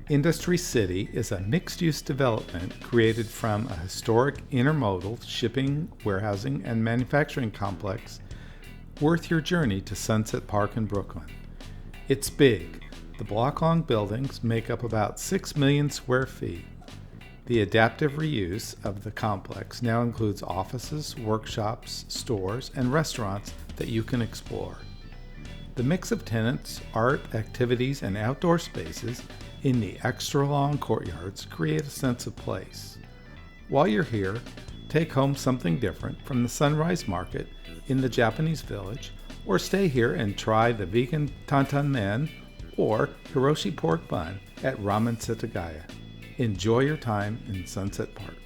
Industry City is a mixed-use development created from a historic intermodal shipping, warehousing, and manufacturing complex worth your journey to Sunset Park in Brooklyn. It's big. The block-long buildings make up about 6 million square feet. The adaptive reuse of the complex now includes offices, workshops, stores, and restaurants that you can explore. The mix of tenants, art, activities, and outdoor spaces in the extra-long courtyards create a sense of place. While you're here, take home something different from the Sunrise Market in the Japanese village, or stay here and try the Vegan Tantanmen or Hiroshi Pork Bun at Ramen Setagaya. Enjoy your time in Sunset Park.